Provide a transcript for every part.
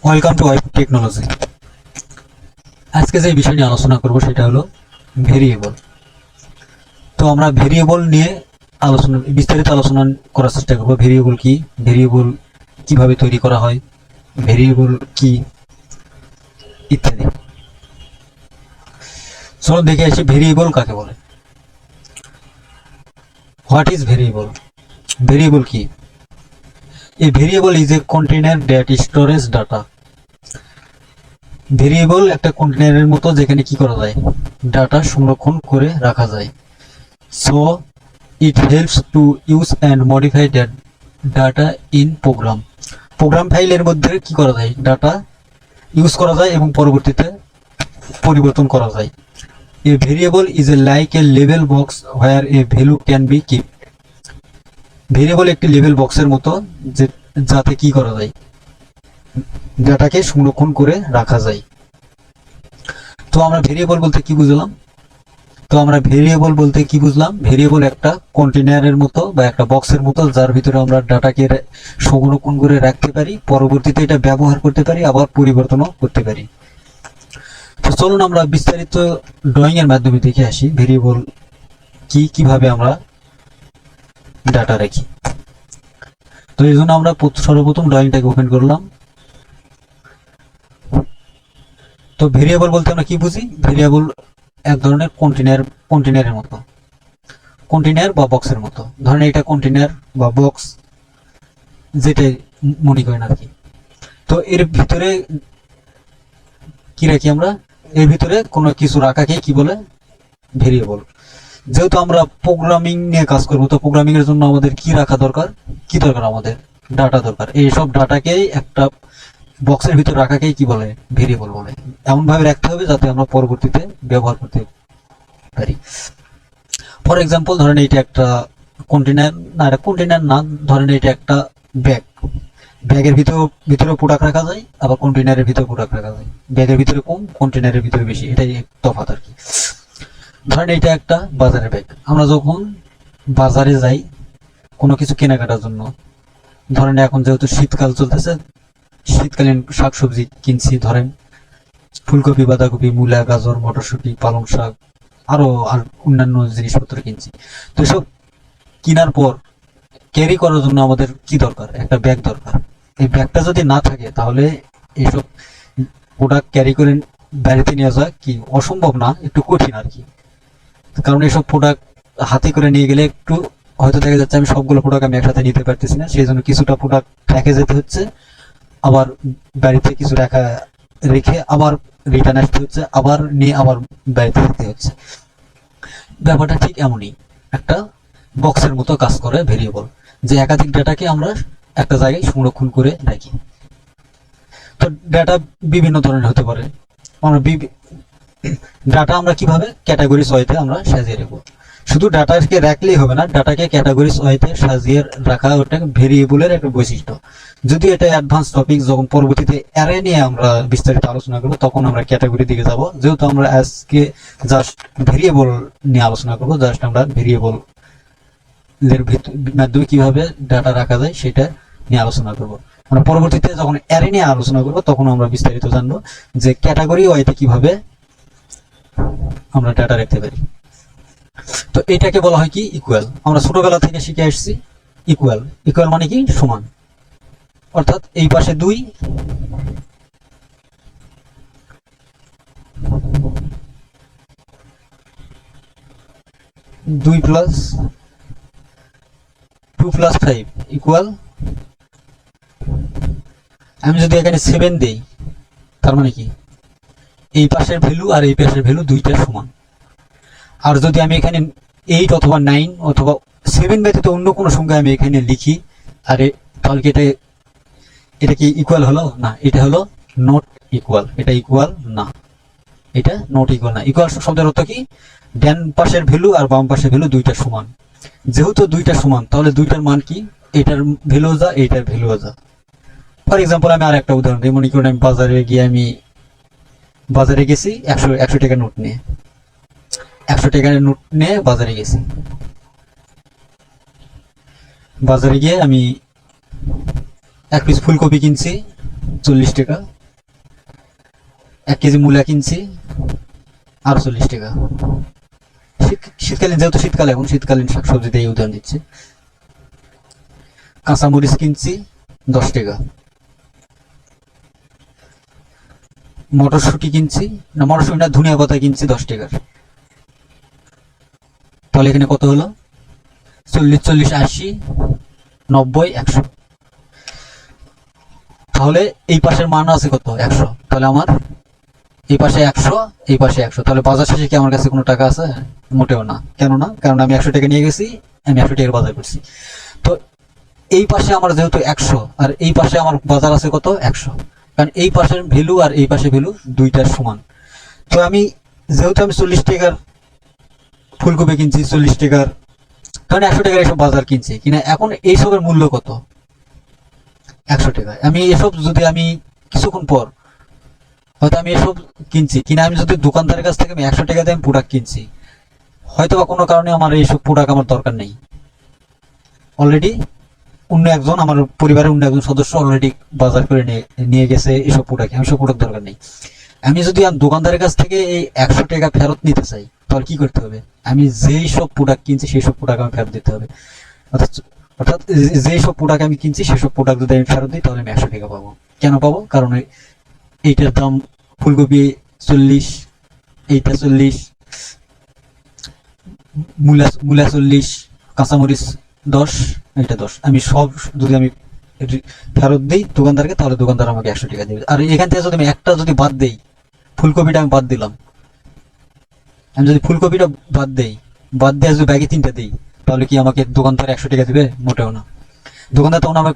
Welcome to wife technology. আজকে যে বিষয় নিয়ে আলোচনা করব সেটা হলো ভেরিয়েবল। তো আমরা ভেরিয়েবল নিয়ে বিস্তারিত আলোচনা করার চেষ্টা করব। ভেরিয়েবল কি, ভেরিয়েবল কিভাবে তৈরি করা হয়, ভেরিয়েবল কি ইত্যাদি। চলো দেখে আসি ভেরিয়েবল কাকে বলে। What is variable? ভেরিয়েবল কি? A variable is a container that stores data. Variable একটা কন্টেনারের মতো যেখানে কি করা যায়, ডাটা সংরক্ষণ করে রাখা যায়। So it helps to use and modify that data in program ফাইলের মধ্যে কি করা যায়, ডাটা ইউজ করা যায় এবং পরবর্তীতে পরিবর্তন করা যায়। A variable is a like a level box where a value can be keep. Variable একটি লেভেল বক্সের মতো যাতে কি করা যায়, ডাটাকে সংরক্ষণ করে রাখা যায়। তো আমরা ভেরিয়েবল বলতে কি বুঝলাম? ভেরিয়েবল একটা কন্টেনারের মতো বা একটা বক্সের মতো যার ভিতরে আমরা ডাটাকে সংরক্ষণ করে রাখতে পারি, পরবর্তীতে এটা ব্যবহার করতে পারি, আবার পরিবর্তনও করতে পারি। তো চলুন আমরা বিস্তারিত ড্রয়িং এর মাধ্যমে দেখে আসি ভেরিয়েবল কি, কিভাবে আমরা ডাটা রাখি। তো এই জন্য আমরা সর্বপ্রথম ড্রয়িংটাকে ওপেন করলাম। তো ভেরিয়েবল বলতে আমরা কি বুঝি? ভেরিয়েবল এক ধরনের কন্টেনারের মতো, কন্টেনার বা বক্সের মতো। ধরেন এটা কন্টেনার বা বক্স, যেটাই মনে করেন আর কি। তো এর ভিতরে কি রাখি আমরা? এর ভিতরে কোনো কিছু রাখাকে কি বলে? ভেরিয়েবল। যেহেতু আমরা প্রোগ্রামিং নিয়ে কাজ করবো, তো প্রোগ্রামিং এর জন্য আমাদের কি রাখা দরকার? কি দরকার? আমাদের ডাটা দরকার। এইসব ডাটাকেই একটা বক্সের ভিতর রাখাকেই কি বলে? ভেরিয়েবল বলে। এমন ভাবে রাখতে হবে যাতে আমরা পরবর্তীতে ব্যবহার করতে পারি। ফর এক্সাম্পল ধরেন এটা একটা কন্টেনার না, ধরেন এটা একটা ব্যাগ। ব্যাগের ভিতরে প্রোডাক্ট রাখা যায়, আবার কন্টেনারের ভিতরে প্রোডাক্ট রাখা যায়। ব্যাগের ভিতরে কম, কন্টেনারের ভিতরে বেশি, এটাই তফাৎ আর কি। ধরেন এটা একটা বাজারের ব্যাগ। আমরা যখন বাজারে যাই কোনো কিছু কেনাকাটার জন্য, ধরেন এখন যেহেতু শীতকাল চলতেছে, শীতকালীন শাকসবজি কিনছি, ধরেন ফুলকপি, বাঁধাকপি, মূলা, গাজর, মটরশুঁটি, পালং শাক, আরো আর অন্যান্য জিনিসপত্র কিনছি। তো এসব কেনার পর ক্যারি করার জন্য আমাদের কি দরকার? একটা ব্যাগ দরকার। এই ব্যাগটা যদি না থাকে তাহলে এইসব প্রোডাক্ট ক্যারি করে বাড়িতে নিয়ে যাওয়া কি অসম্ভব না, একটু কঠিন আর কি। কারণ এইসব প্রোডাক্ট হাতে করে নিয়ে গেলে একটু হয়তো দেখা যাচ্ছে আমি সবগুলো প্রোডাক্ট আমি একসাথে নিতে পারতেছি না, সেই জন্য কিছুটা প্রোডাক্ট রেখে যেতে হচ্ছে, আবার বাড়িতে কিছু রেখে আবার রিটার্ন আসতে হচ্ছে, আবার নিয়ে আবার বাড়িতে যেতে হচ্ছে। ব্যাপারটা ঠিক এমনই, একটা বক্সের মতো কাজ করে ভেরিয়েবল, যে একাধিক ডাটাকে আমরা একটা জায়গায় সংরক্ষণ করে রাখি। তো ডাটা বিভিন্ন ধরনের হতে পারে। আমরা ডাটা আমরা কিভাবে ক্যাটাগরিজ ওয়াইতে আমরা সাজিয়ে রাখবো। শুধু ডাটাকে রাখলেই হবে না, ডাটাকে ক্যাটাগরিজ ওয়াইতে সাজিয়ে রাখা ওটা ভেরিয়েবলের একটা বৈশিষ্ট্য। যদি এটা অ্যাডভান্স টপিক, যখন পরবর্তীতে অ্যারে নিয়ে আমরা বিস্তারিত আলোচনা করবো তখন আমরা ক্যাটাগরি দিকে যাব। যেহেতু আমরা আজকে জাস্ট ভেরিয়েবল নিয়ে আলোচনা করবো, জাস্ট আমরা ভেরিয়েবল এর মাধ্যমে কিভাবে ডাটা রাখা যায় সেটা নিয়ে আলোচনা করবো। আমরা পরবর্তীতে যখন অ্যারে নিয়ে আলোচনা করবো তখন আমরা বিস্তারিত জানবো যে ক্যাটাগরি ওয়াইতে কিভাবে আমরা ডাটা রাখতে পারি। তো এটাকে বলা হয় কি? ইকুয়াল। আমরা ছোটবেলা থেকে শিখে আসছি ইকুয়াল। ইকুয়াল মানে কি? সমান। অর্থাৎ এই পাশে 2, প্লাস 2 প্লাস 5 ইকুয়াল, আমি যদি এখানে 7 দেই তার মানে কি এই পাশের ভ্যালু আর এই পাশের ভ্যালু দুইটা সমান। আর যদি আমি এখানে 8 অথবা 9 অথবা 7 ব্যতীত অন্য কোনো সংখ্যা আমি এখানে লিখি, আর তাহলে কি এটা কি ইকুয়াল হলো? না, এটা হলো নট ইকুয়াল। এটা ইকুয়াল না, এটা নট ইকুয়াল না। ইকুয়াল শব্দের অর্থ কি? ডান পাশের ভ্যালু আর বাম পাশের ভ্যালু দুইটা সমান। যেহেতু দুইটা সমান তাহলে দুইটার মান কি? এটার ভ্যালু যা, এইটার ভ্যালু যা। ফর এক্সাম্পল আমি আর একটা উদাহরণ দিই। মনে করুন আমি বাজারে গেছি 100 টাকার নোট নিয়ে। 100 টাকার নোট নিয়ে বাজারে গেছি। বাজারে গিয়ে আমি এক পিস ফুলকপি কিনছি 40 টাকা, 1 কেজি মূলা কিনছি 48 টাকা। শীতকালীন, যেহেতু শীতকালে, এখন শীতকালীন শাকসবজি দিয়ে উদাহরণ দিচ্ছি। কাঁচামরিচ কিনছি 10 টাকা। মটরশুঁটি কিনছি, না মটরশুঁটি না, ধনিয়া পাতা কিনছি 10 টাকার। তাহলে এখানে কত হলো? 40, 40, 80, 90, 100। তাহলে এই পাশের মান আছে কত? 100। তাহলে আমার এই পাশে 100, এই পাশে 100। তাহলে বাজার শেষে কি আমার কাছে কোনো টাকা আছে? মোটেও না। কেন না? কারণ আমি 100 টাকা নিয়ে গেছি, আমি 100 টাকার বাজার করছি। তো এই পাশে আমার যেহেতু 100, আর এই পাশে আমার বাজার আছে কত? 100। কারণ এই পাশের ভ্যালু আর এই পাশে ভ্যালু দুইটার সমান। তো আমি যেহেতু আমি 40 টাকার ফুলকপি কিনছি, 40 টাকার, কারণ 100 টাকার এসব বাজার কিনছি কিনা, এখন এইসবের মূল্য কত? 100 টাকা। আমি এসব যদি আমি কিছুক্ষণ পর হয়তো আমি এসব কিনছি কিনা, আমি যদি দোকানদারের কাছ থেকে আমি 100 টাকা দিয়ে আমি প্রোডাক্ট কিনছি, হয়তো বা কোনো কারণে আমার এইসব প্রোডাক্ট আমার দরকার নেই, অলরেডি অন্য একজন, আমার পরিবারের অন্য একজন সদস্য অলরেডি বাজার করে নিয়ে গেছে এসব প্রোডাক্ট, আমি সব প্রোডাক্ট দরকার নেই। আমি যদি দোকানদারের কাছ থেকে এই 100 টাকা ফেরত নিতে চাই, তাহলে কি করতে হবে? আমি যেই সব প্রোডাক্ট কিনছি সেই সব প্রোডাক্ট আমি ফেরত দিতে হবে। অর্থাৎ অর্থাৎ যেই সব প্রোডাক্ট আমি কিনছি সেসব প্রোডাক্ট যদি আমি ফেরত দিই, তাহলে আমি 100 টাকা পাবো। কেন পাবো? কারণ এইটার দাম ফুলকপি 40, এইটা 40, মূলা 40, কাঁচামরিচ 10, এটা 10। আমি সব যদি আমি ফেরত দিই দোকানদারকে, তাহলে দোকানদার আমাকে 100 টাকা দেবে। আর এখান থেকে যদি আমি একটা যদি বাদ দেই, ফুলকপিটা আমি বাদ দিলাম, আমি যদি ফুলকপিটা বাদ দিয়ে যদি ব্যাগে 3টা দিই, তাহলে কি আমাকে দোকানদার 100 টাকা দিবে? মোটেও না। দোকানদার তখন আমাকে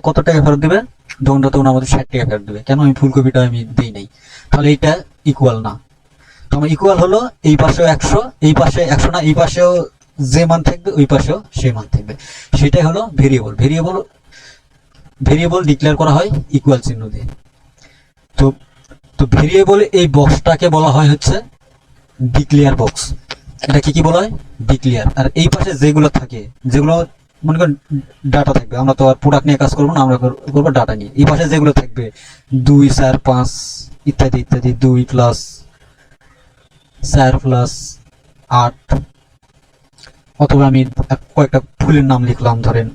কত টাকা ফেরত দিবে? দোকানদার তখন আমাদের 60 টাকা ফেরত দিবে। কেন? আমি ফুলকপিটা আমি দিই নাই। তাহলে এইটা ইকুয়াল না। তো আমার ইকুয়াল হলো এই পাশেও 100, এই পাশে 100 না, এই পাশেও যে মান থাকবে ওই পাশেও সেই মান থাকবে। সেটাই হলো ভেরিয়েবল। ভেরিয়েবল ডিক্লেয়ার করা হয় ইকুয়াল চিহ্ন দিয়ে। তো তো ভেরিয়েবল এই বক্সটাকে বলা হয় হচ্ছে ডিক্লেয়ার বক্স। এটা কি বলা হয়? ডিক্লেয়ার। আর এই পাশে যেগুলো থাকে, যেগুলো মনে করেন ডাটা থাকবে, আমরা তো আর প্রোডাক্ট নিয়ে কাজ করবো না, আমরা করবো ডাটা নিয়ে। এই পাশে যেগুলো থাকবে 2, 4, 5 ইত্যাদি ইত্যাদি, 2 প্লাস 4 প্লাস 8, অথবা আমি কয়েকটা ফুলের নাম লিখলাম, ধরেন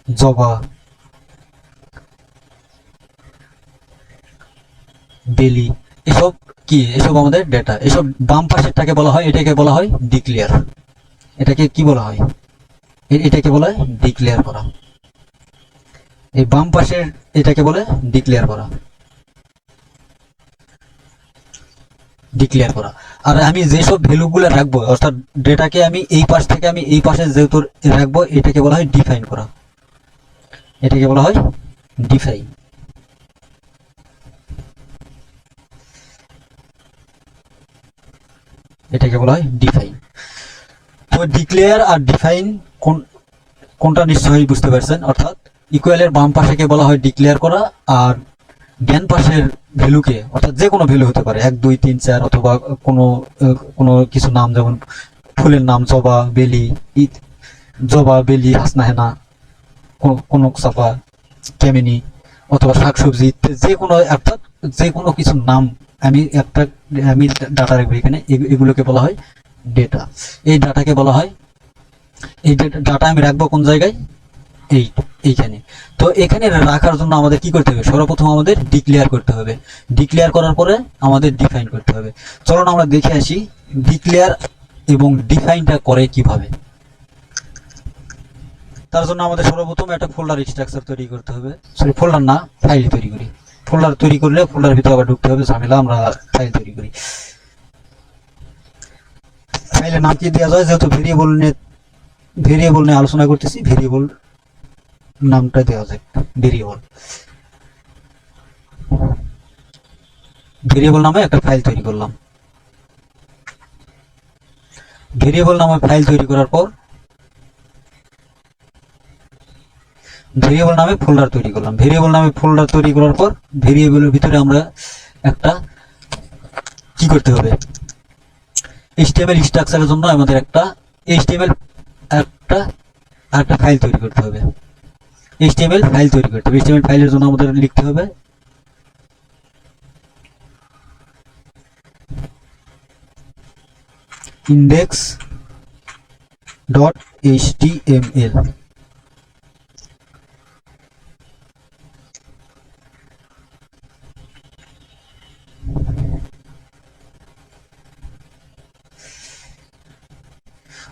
জবা, বেলি, এসব কি? এসব আমাদের ডেটা। এসব বাম পাশেরটাকে বলা হয়, এটাকে বলা হয় ডিক্লেয়ার। এটাকে কি বলা হয়? এটাকে বলা হয় ডিক্লেয়ার করা। এই বাম পাশের এটাকে বলে ডিক্লেয়ার করা। ডিক্লেয়ার করা। আর আমি যেসব ভ্যালুগুলো রাখবো, অর্থাৎ ডেটাকে আমি এই পাশ থেকে আমি এই পাশে যেহেতু রাখবো, এটাকে বলা হয় ডিফাইন করা। এটাকে বলা হয় ডিফাইন। এটাকে বলা হয় ডিফাইন। তো ডিক্লেয়ার আর ডিফাইন কোনটা নিশ্চয়ই বুঝতে পারছেন। অর্থাৎ ইকুয়ালের বাম পাশেকে বলা হয় ডিক্লেয়ার করা, আর ডান পাশের ভ্যালুকে, অর্থাৎ যে কোনো ভ্যালু হতে পারে 1, 2, 3, 4, অথবা কোনো কিছু নাম, যেমন ফুলের নাম জবা, বেলি, হাসনা, হেনা, কোনো চাপা, কেমিনি, অথবা শাকসবজি, যে কোনো, অর্থাৎ যে কোনো কিছুর নাম আমি ডাটা রাখবো এখানে। এগুলোকে বলা হয় ডেটা। এই ডাটাকে বলা হয়, এই ডাটা আমি রাখবো কোন জায়গায়? এইখানে। তো এখানে রাখার জন্য আমাদের কি করতে হবে? সর্বপ্রথম আমাদের ডিক্লেয়ার করতে হবে। ডিক্লেয়ার করার পরে আমাদের ডিফাইন করতে হবে। চলুন আমরা দেখে আসি ডিক্লেয়ার এবং ডিফাইনটা করে কিভাবে। তার জন্য আমাদের সর্বপ্রথম একটা ফোল্ডার স্ট্রাকচার তৈরি করতে হবে। সরি, ফোল্ডার না, ফাইল তৈরি করি। ফোল্ডার তৈরি করলে ফোল্ডার ভিতরে আবার ঢুকতে হবে, ঝামেলা। আমরা ফাইল তৈরি করি। ফাইলের নাম কি দেওয়া যায়? যেহেতু ভেরিয়েবল নিয়ে আলোচনা করতেছি, ভেরিয়েবল নামটা দেওয়া যায় ভেরিয়েবল নামে একটা ফাইল তৈরি করলাম। ভেরিয়েবল নামে ফাইল তৈরি করার পর ভেরিয়েবল নামে ফোল্ডার তৈরি করলাম। ভেরিয়েবল নামে ফোল্ডার তৈরি করার পর ভেরিয়েবলের ভিতরে আমরা একটা কি করতে হবে? HTML স্ট্রাকচারের জন্য আমাদের একটা HTML একটা ফাইল তৈরি করতে হবে। এইচটিএমএল ফাইল তৈরি করতে হবে। এইচটিএমএল ফাইলের জন্য আমাদের লিখতে হবে index ডট এইচটিএমএল।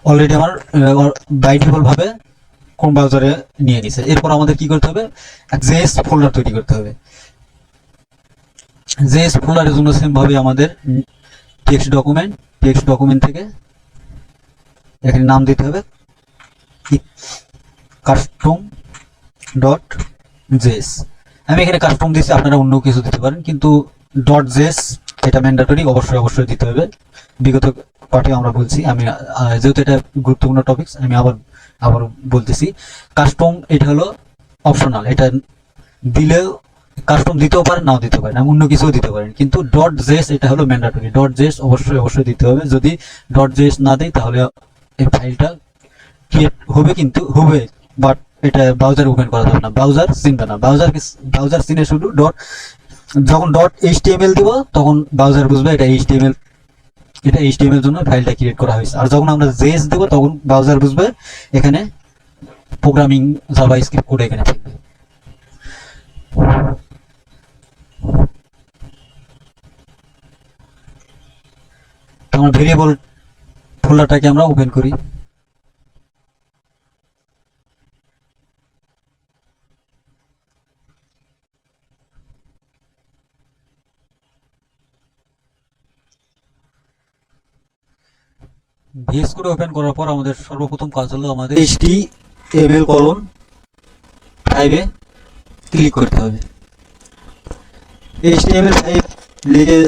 অলরেডি আমার বাই ডিফল্ট ভাবে কোন ব্রাউজারে নিয়ে নিছে। এরপর আমাদের কি করতে হবে, জেএস ফোল্ডার তৈরি করতে হবে। জেএস ফোল্ডারের জন্য সেম ভাবে আমাদের টেক্সট ডকুমেন্ট থেকে এখানে নাম দিতে হবে কাস্টম ডট জেএস। আমি এখানে কাস্টম দিচ্ছি, আপনারা অন্য কিছু দিতে পারেন, কিন্তু ডট জেএস এটা ম্যান্ডেটরি, অবশ্যই দিতে হবে। বিগত পাঠে আমরা বলছি, আমি যেহেতু এটা গুরুত্বপূর্ণ টপিকস আমি আবার বলতেছি, কাস্টম এটা হলো অপশনাল, এটা দিলেও কাস্টম দিতেও পারেন নাও দিতে পারেন, অন্য কিছুও দিতে পারেন, কিন্তু ডট জেএস এটা হলো ম্যান্ডেটরি। ডট জেএস অবশ্যই দিতে হবে। যদি ডট জেএস না দেয় তাহলে এই ফাইলটা ক্রিয়েট হবে, কিন্তু হবে বাট এটা ব্রাউজার ওপেন করা যাবে না, ব্রাউজার চিনবে না। ব্রাউজার চিনে শুধু যখন ডট এইচটিএমএল দিব তখন ব্রাউজার বুঝবে এটা এইচটিএমএল জন্য ফাইলটা ক্রিয়েট করা হয়েছে। আর যখন আমরা জেএস দেব তখন ব্রাউজার বুঝবে এখানে প্রোগ্রামিং জাভাস্ক্রিপ্ট কোড এখানে থাকবে। আমরা ভেরিয়েবল ফোল্ডারটাকে আমরা ওপেন করি। ভিএস কোড ওপেন করার পর আমাদের সর্বপ্রথম কাজ হলো আমাদের HTML:5 এ ক্লিক করতে হবে। HTML:5 লিখে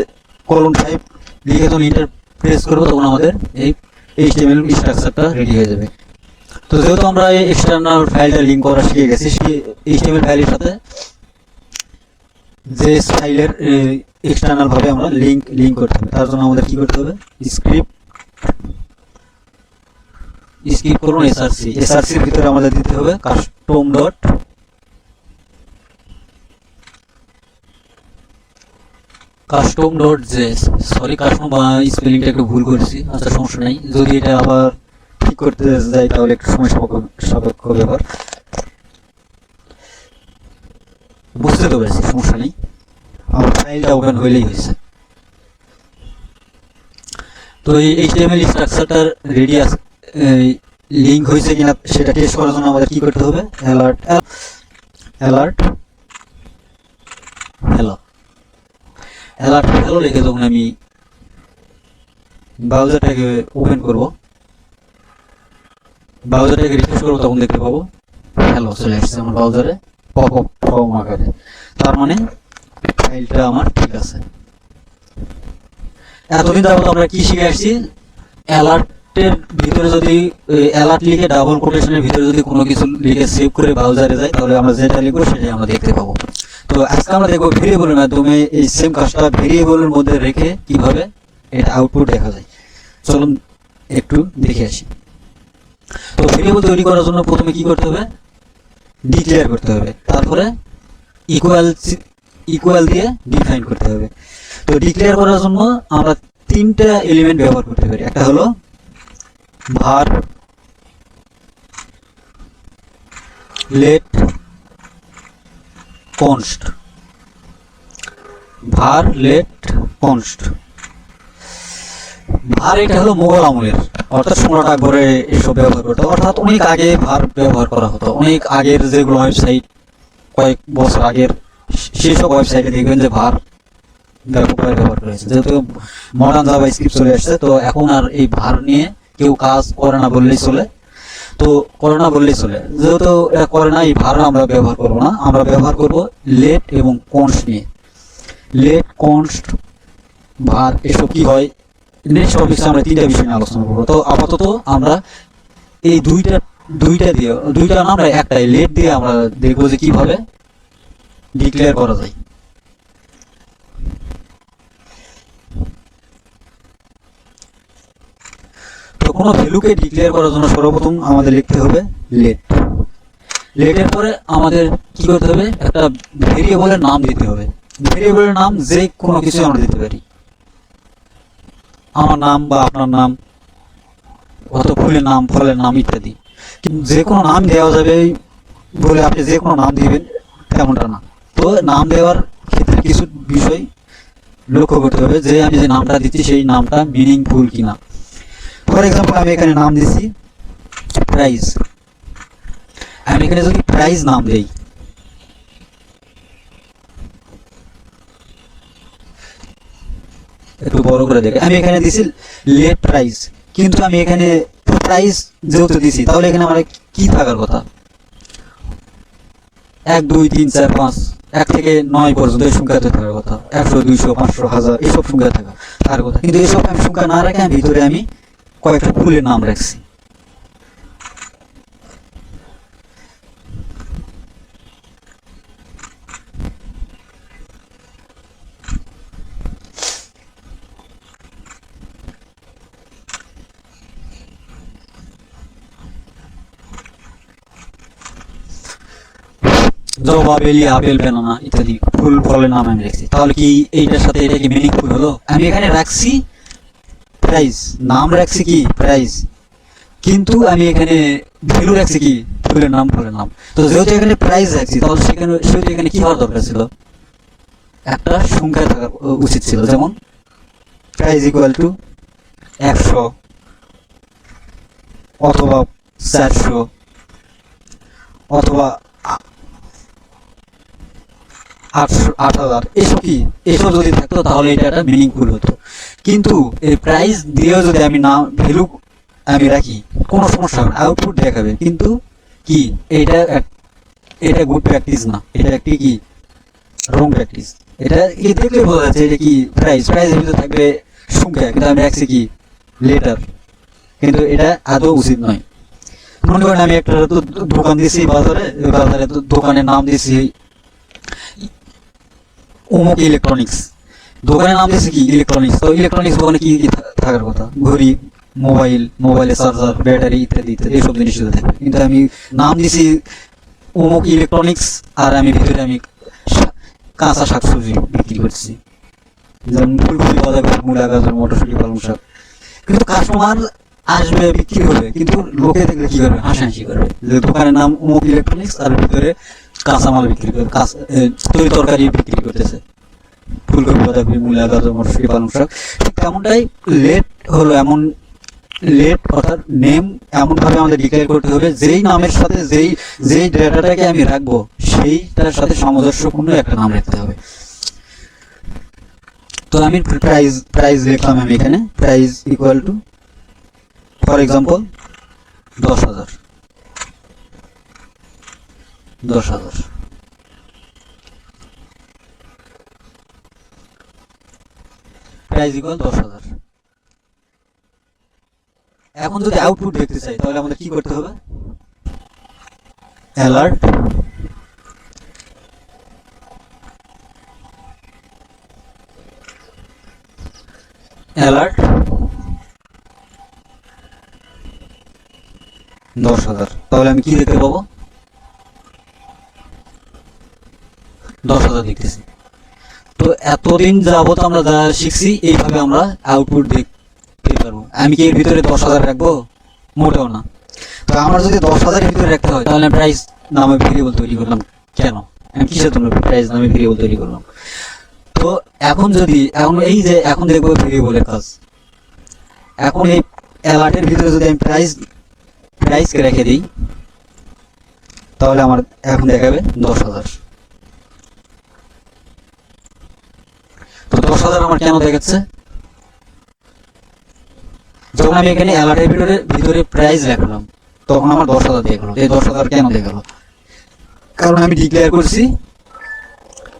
:5 লিখে যখন এন্টার প্রেস করব তখন আমাদের এই HTML স্ট্রাকচারটা রেডি হয়ে যাবে। তো যেহেতু আমরা এই এক্সটার্নাল ফাইলটা লিংক করা শিখে গেছি, সেই HTML ফাইলের সাথে জেএস ফাইলের এক্সটার্নাল ভাবে আমরা লিংক করতে হবে। তার জন্য আমাদের কি করতে হবে, স্ক্রিপ্ট করুন এসআরসি। এসআরসি এর ভিতরে আমাদের দিতে হবে custom dot JS. Sorry, custom স্পেলিংটা একটু ভুল করেছি, আচ্ছা সমস্যা নাই, যদি এটা আবার ঠিক করতে যাই তাহলে একটু সময় সাপেক্ষ ব্যাপার, বুঝতে তো পেরেছি, সমস্যা নেই, আমার ফাইলটা ওপেন হইলেই হয়েছে। তো এই এইচটিএমএল স্ট্রাকচারটার রেডি আছে, লিংক হয়েছে কিনা সেটা টেস্ট করার জন্য আমাদের কি করতে হবে, অ্যালার্ট হ্যালো লিখে যখন আমি ব্রাউজারটাকে ওপেন করব, ব্রাউজারটাকে রিফ্রেশ করবো, তখন দেখতে পাবো হ্যালো চলে আসছে আমার ব্রাউজারে পপ আপ ফর্ম আকারে। তার মানে ফাইলটা আমার ঠিক আছে। এতদিন যাবত আমরা কি শিখে আসছি, অ্যালার্টের ভিতরে যদি অ্যালার্ট লিখে ডাবল কোটেশনের ভিতরে যদি কোনো কিছু লিখে সেভ করে ব্রাউজারে যায় তাহলে আমরা যেটা লিখবো সেটাই আমরা দেখতে পাবো। তো আজকে আমরা দেখবো ভেরিয়েবলের মাধ্যমে এই সেম কাজটা ভেরিয়েবলের মধ্যে রেখে কিভাবে এটা আউটপুট দেখা যায়। চলুন একটু দেখে আসি। তো ভেরিয়েবল তৈরি করার জন্য প্রথমে কি করতে হবে, ডিক্লেয়ার করতে হবে, তারপরে ইকুয়াল দিয়ে ডিফাইন করতে হবে। তো ডিক্লেয়ার করার জন্য আমরা তিনটা এলিমেন্ট ব্যবহার করতে পারি। একটা হলো var let const, var let const। ভার এটা হলো মোগল আমলের, অর্থাৎ সম্রাট আকবরে এসব ব্যবহার করতো, অর্থাৎ অনেক আগে ভার ব্যবহার করা হতো। অনেক আগের যেগুলো ওয়েবসাইট, কয়েক বছর আগের সেসব ওয়েবসাইটে দেখবেন যে ভার ব্যাপকভাবে ব্যবহার করেছে। যেহেতু মডার্ন জাভাস্ক্রিপ্ট চলে আসছে, তো এখন আর এই ভার নিয়ে কেউ কাজ করে না বললেই চলে। যেহেতু এটা করে না, এই ভার আমরা ব্যবহার করবো না, আমরা ব্যবহার করব লেট এবং কনস্ট নিয়ে। লেট, কনস্ট, ভার এসব কি হয় নেক্সট টপিকে আমরা তিনটা বিষয় নিয়ে আলোচনা করবো। তো আপাতত আমরা এই দুইটা না, আমরা একটাই লেট দিয়ে আমরা দেখবো যে কিভাবে ডিক্লেয়ার করা যায়। তো কোনো ভ্যালুকে ডিক্লেয়ার করার জন্য সর্বপ্রথম আমাদের লিখতে হবে লেট। লেটের পরে আমাদের কি করতে হবে, একটা ভেরিয়েবলের নাম দিতে হবে। ভেরিয়েবলের নাম যে কোনো কিছু আমরা দিতে পারি, আমার নাম বা আপনার নাম, অথবা ফুলের নাম, ফলের নাম ইত্যাদি। যে কোনো নাম দেওয়া যাবে বলে আপনি যে কোনো নাম দিবেন তেমনটা না। তো নাম দেওয়ার ক্ষেত্রে কিছু বিষয় লক্ষ্য করতে হবে, যে আমি যে নামটা দিচ্ছি সেই নামটা মিনিংফুল কিনা। ফর এক্সাম্পল আমি এখানে নাম দিচ্ছি প্রাইজ। আমি এখানে যদি প্রাইজ নাম দেই, একটু বড় করে দেখে, আমি এখানে দিছি লেট প্রাইজ, কিন্তু আমি এখানে প্রাইজ যেহেতু দিছি তাহলে এখানে আমার কি থাকার কথা, 1 2 3 4 5 1 থেকে 9 পর্যন্ত এই সংখ্যাতে থাকার কথা, 100 200 500 1000 এইসব সংখ্যা থাকার কথা। কিন্তু এইসব আমি সংখ্যা না রেখে আমি ভিতরে আমি কয়েকটা ফুলের নাম রাখছি। জবা, বেলি, আপেল, বেনানা ইত্যাদি ফুল ফলের নাম আমি রাখছি। তাহলে কি এইটার সাথে এটা কি মিনিংফুল হলো? আমি এখানে রাখছি প্রাইস, নাম রাখছি কি প্রাইস, কিন্তু আমি এখানে ভ্যালু রাখছি কি ফুলের নাম, ফলের নাম। তো যেহেতু এখানে প্রাইস রাখছি তাহলে সেহেতু এখানে কি হওয়ার দরকার ছিল, একটা সংখ্যা থাকা উচিত ছিল, যেমন প্রাইস ইকুয়াল টু 100 অথবা 400 অথবা 8,000, এসব যদি থাকতো তাহলে এটা একটা মিনিংফুল হতো। কিন্তু এই প্রাইস দিয়েও যদি আমি নাম ভ্যালু আমি রাখি কোনো সমস্যা হবে না, আউটপুট দেখাবে। কিন্তু কি এটা গুড প্র্যাকটিস না, এটা একটি কি রং প্র্যাকটিস। এটা কি দেখলে বোঝা যাচ্ছে এটা কি প্রাইসের ভিতরে থাকবে সংখ্যা, কিন্তু আমি রাখছি কি লেটার, কিন্তু এটা আদৌ উচিত নয়। মনে করেন আমি একটা দোকান দিয়েছি বাজারে, দোকানের নাম দিয়েছি অমুক ইলেকট্রনিক্স, দোকানের নাম দিয়েছে কি ইলেকট্রনিক্স। তো ইলেকট্রনিক্স দোকানে কি থাকার কথা, ঘড়ি, মোবাইলের চার্জার, ব্যাটারি ইত্যাদি ইত্যাদি এইসব জিনিস থাকবে। কিন্তু আমি নাম দিয়েছি অমুক ইলেকট্রনিক্স, আর আমি ভিতরে আমি কাঁচা শাকসবজি বিক্রি করছি, যেমন ফুলকপি, বাঁধাকপি, মূলা, গাজর, মটরশুঁটি, পালং শাক। কিন্তু কাস্টমার আসবে, বিক্রি হবে, কিন্তু লোকে দেখলে কি করবে, হাসাহাসি করবে যে দোকানের নাম অমুক ইলেকট্রনিক্স আর ভিতরে কাঁচামাল বিক্রি করে, তরি তরকারি বিক্রি করতেছে, ফুলকপি, বাঁধাকপি, মূলা, গাজর, মটরশুঁটি, পালং শাক। ঠিক তেমনটাই লেট হলো এমন, লেট অর্থাৎ নেম এমন ভাবে আমাদের ডিক্লেয়ার করতে হবে যেই নামের সাথে যেই ডেটাটাকে আমি রাখবো সেইটার সাথে সামঞ্জস্যপূর্ণ একটা নাম রাখতে হবে। তো আমি প্রাইস লিখলাম, আমি এখানে price equal to for example 10,000, price equal 10,000। এখন যদি আউটপুট দেখতে চাই তাহলে আমাদের কি করতে হবে, অ্যালার্ট অ্যালার্ট 10,000। তাহলে আমি কি দেখতে পাবো, 10,000 দেখতেছি। তো এতদিন যাবত আমরা যা শিখছি এইভাবে আমরা আউটপুট দেখতে পারবো। আমি কি এর ভিতরে 10,000 রাখবো? মোটেও না। তো আমার যদি 10,000 এর ভিতরে রাখতে হয় তাহলে আমি প্রাইস নামে ভেরিয়েবল তৈরি করলাম কেন? আমি কিসের জন্য প্রাইস নামে ভেরিয়েবল তৈরি করলাম? তো এখন দেখবো ভেরিয়েবলের কাজ। এখন এই অ্যালার্টের ভিতরে যদি আমি প্রাইসকে রেখে দিই তাহলে আমার এখন দেখাবে 10,000। তো 10,000 আমার কেন দেখাচ্ছে? যখন আমি এখানে অ্যালার্টের ভিতরে প্রাইস রাখলাম তখন আমার 10,000 দেখালো। এই 10,000 কেন দেখালো? কারণ আমি ডিক্লেয়ার করছি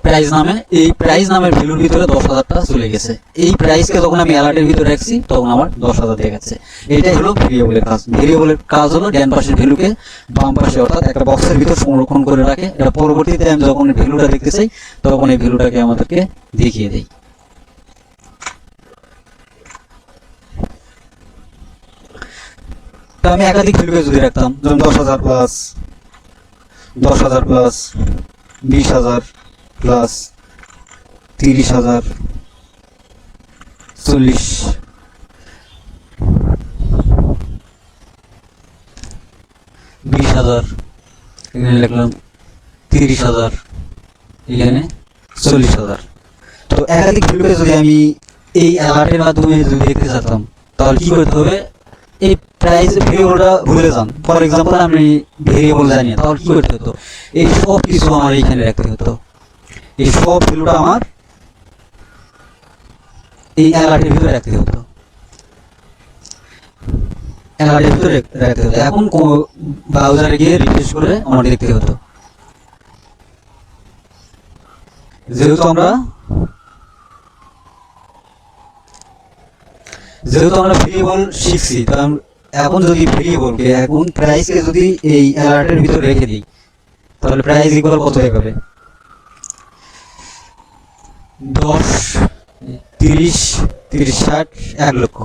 প্রাইস নামে, এই প্রাইস নামের ভ্যালুর ভিতরে 10,000টা চলে গেছে। এই প্রাইসকে যখন আমি অ্যালার্টের ভিতরে রাখছি তখন আমার 10,000 দেখাচ্ছে। এটাই হলো ভেরিয়েবলের কাজ। ভেরিয়েবলের কাজ হলো ডান পাশের ভ্যালুকে বাম পাশে অর্থাৎ একটা বক্সের ভিতর সংরক্ষণ করে রাখে। এটা পরবর্তীতে আমি যখন ভ্যালুটা দেখতে চাই তখন এই ভ্যালুটাকে আমাদেরকে দেখিয়ে দেই। তো আমি একাধিক ভ্যালুকে যদি রাখতাম, যেমন 10,000 প্লাস 10,000 প্লাস 20,000 প্লাস 30,000 40 20,000 এখানে লিখলাম 30,000 এখানে 40,000। তো একাধিক ভ্যালুকে যদি আমি এই অ্যালার্টের মাধ্যমে যদি দেখতে চাইতাম তাহলে কি করতে হবে, এই প্রাইস ভেরিয়েবলটা ভুলে যান। ফর এক্সাম্পল আমি ভেরিয়েবল জানি না, তাহলে কি করতে হতো, এই সব কিছু আমার এইখানে রাখতে হতো, এই সব ভ্যালুটা আমার এই অ্যালার্টের ভিতরে রাখতে হতো, অ্যালার্টের ভিতরে রাখতে হতো। এখন ব্রাউজারে গিয়ে রিফ্রেশ করে আমার দেখতে হতো। যেহেতু আমরা ভেরিয়েবল শিখছি, এখন যদি ভেরিয়েবলকে এখন প্রাইসকে যদি এই অ্যালার্টের ভিতরে রেখে দিই তাহলে প্রাইস ইকুয়াল কত হয়ে যাবে, 10 30 30 60 1 লক্ষ।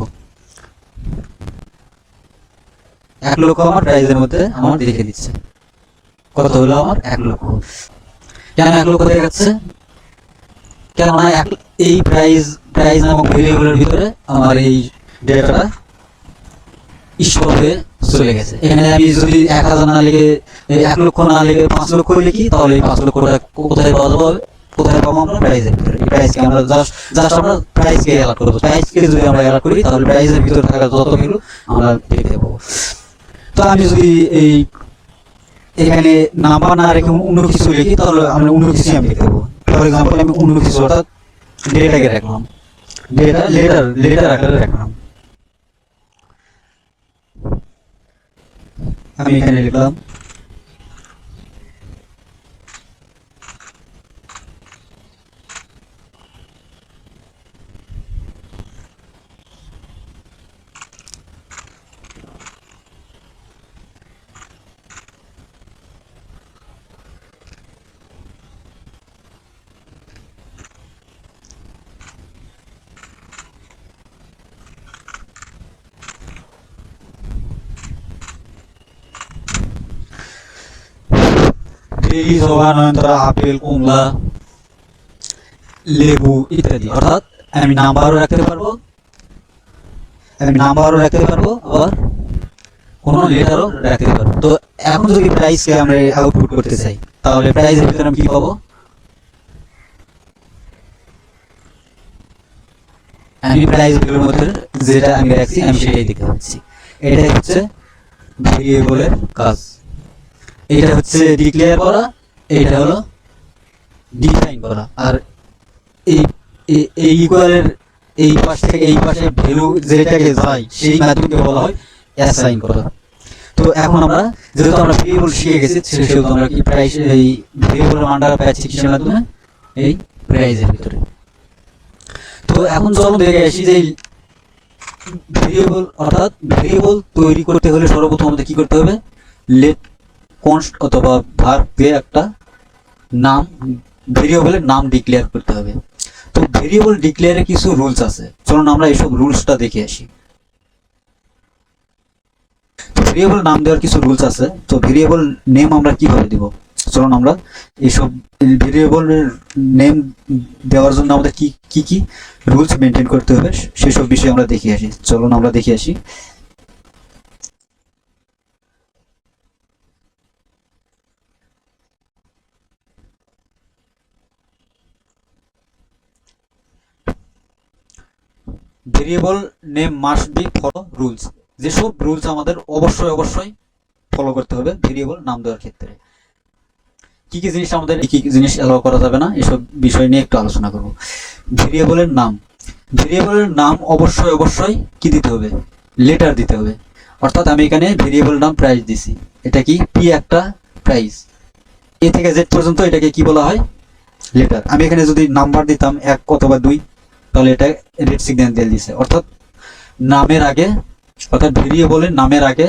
1 লক্ষ আমার প্রাইজের মধ্যে আমার দেখে দিচ্ছে। কত হলো আমার 1 লক্ষ। কেন 1 লক্ষ দেখাচ্ছে, কেননা এই প্রাইস নামক ভেরিয়েবলের ভিতরে আমার এই ডেটাটা স্টোর হয়ে চলে গেছে। এখানে আমি যদি 1000 না লিখে 1 লক্ষ না লিখে 5 লক্ষ লিখি তাহলে এই 5 লক্ষটা কোথায় পাওয়া যাবে, কোথায় পাবো আমরা প্রাইজের ভিতরে। এই প্রাইসকে আমরা জাস্ট আমরা প্রাইসকে অ্যালার্ট করবো। প্রাইসকে যদি আমরা অ্যালার্ট করি তাহলে প্রাইসের ভিতরে থাকা যত ভ্যালু আমরা দেখতে পাবো। তো আমি যদি এখানে নাম্বার না রেখে অন্য কিছু লিখি তাহলে আমরা অন্য কিছু আমি দেখতে পাবো। ফর এক্সাম্পল আমি অন্য কিছু অর্থাৎ ডেটাকে রাখলাম, লেটার আকারে রাখলাম। আমি এখানে লিখলাম ডেইলি সভা নয়নতারা আপেল কমলা লেবু ইত্যাদি। অর্থাৎ আমি নাম্বারও রাখতে পারবো, আবার কোনো লেটারও রাখতে পারবো। তো এখন যদি প্রাইসকে আমরা আউটপুট করতে চাই তাহলে প্রাইসের ভিতরে আমি কি পাবো, আমি প্রাইসগুলোর মধ্যে যেটা আমি রাখছি আমি সেটাই দেখতে পাচ্ছি। এটাই হচ্ছে ভেরিয়েবলের কাজ। এটা হচ্ছে ডিক্লেয়ার করা, এটা হলো ডিফাইন করা। আর এই ইকুয়ালের এই পাশ থেকে এই পাশে ভ্যালু যেটাকে যায় সেই মাধ্যমকে বলা হয় অ্যাসাইন করা। তো এখন আমরা যেহেতু আমরা ভেরিয়েবল শিখে গেছি সেহেতু আমরা কি প্রাইস এই ভেরিয়েবলের মানটা পাচ্ছি কিসের মাধ্যমে, এই প্রাইসের ভিতরে। তো এখন চলো দেখে আসি যে ভেরিয়েবল অর্থাৎ ভেরিয়েবল তৈরি করতে হলে সর্বপ্রথম আমাদের কি করতে হবে, লেট কনস্ট অথবা ভার্ব দিয়ে একটা নাম ভেরিয়েবলের নাম ডিক্লেয়ার করতে হবে। তো ভেরিয়েবল ডিক্লেয়ারে কিছু রুলস আছে, চলুন আমরা এইসব রুলসটা দেখে আসি। ভেরিয়েবল নাম দেওয়ার কিছু রুলস আছে। তো ভেরিয়েবল নেম আমরা কিভাবে দিব, চলুন আমরা এইসব ভেরিয়েবলের নেম দেওয়ার জন্য আমাদের কি কি রুলস মেনটেন করতে হবে সেসব বিষয়ে আমরা দেখে আসি। চলুন আমরা দেখে আসি। Variable name must be follow rules. যেসব রুলস আমাদের অবশ্যই ফলো করতে হবে ভেরিয়েবল নাম দেওয়ার ক্ষেত্রে। কি কি জিনিস আমাদের কি কি জিনিস অ্যালাউ করা যাবে না এসব বিষয় নিয়ে একটু আলোচনা করব। ভেরিয়েবলের নাম অবশ্যই কি দিতে হবে, লেটার দিতে হবে। অর্থাৎ আমি এখানে ভেরিয়েবল নাম প্রাইস দিছি, এটা কি পি একটা প্রাইস, এ থেকে জেড পর্যন্ত এটাকে কি বলা হয়, লেটার। আমি এখানে যদি নাম্বার দিতাম 1 অথবা 2 তাহলে এটা রেড সিগন্যাল দিয়ে দিছে। অর্থাৎ নামের আগে অর্থাৎ ভেরিয়েবলের নামের আগে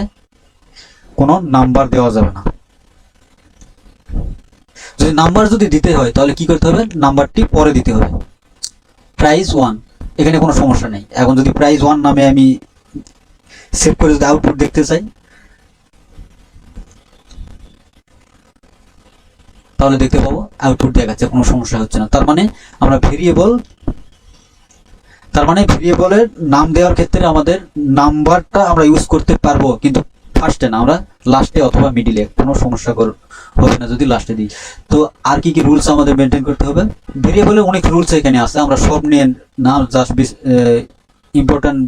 কোনো নাম্বার দেওয়া যাবে না। যদি নাম্বার যদি দিতে হয় তাহলে কি করতে হবে, নাম্বারটি পরে দিতে হবে। প্রাইস 1 এখানে কোনো সমস্যা নেই। এখন যদি প্রাইস 1 নামে আমি সেভ করে যদি আউটপুট দেখতে চাই তাহলে দেখতে পাবো আউটপুট দেখাচ্ছে, কোনো সমস্যা হচ্ছে না। তার মানে ভেরিয়েবলের নাম দেওয়ার ক্ষেত্রে আমাদের নাম্বারটা আমরা ইউজ করতে পারবো, কিন্তু ফার্স্টে না, আমরা লাস্টে অথবা মিডিলে, কোনো সমস্যা হবে না যদি লাস্টে দিই। তো আর কি কি রুলস আমাদের মেনটেন করতে হবে? ভেরিয়েবলে অনেক রুলস এখানে আছে, আমরা সব নিয়ে না, জাস্ট ইম্পর্টেন্ট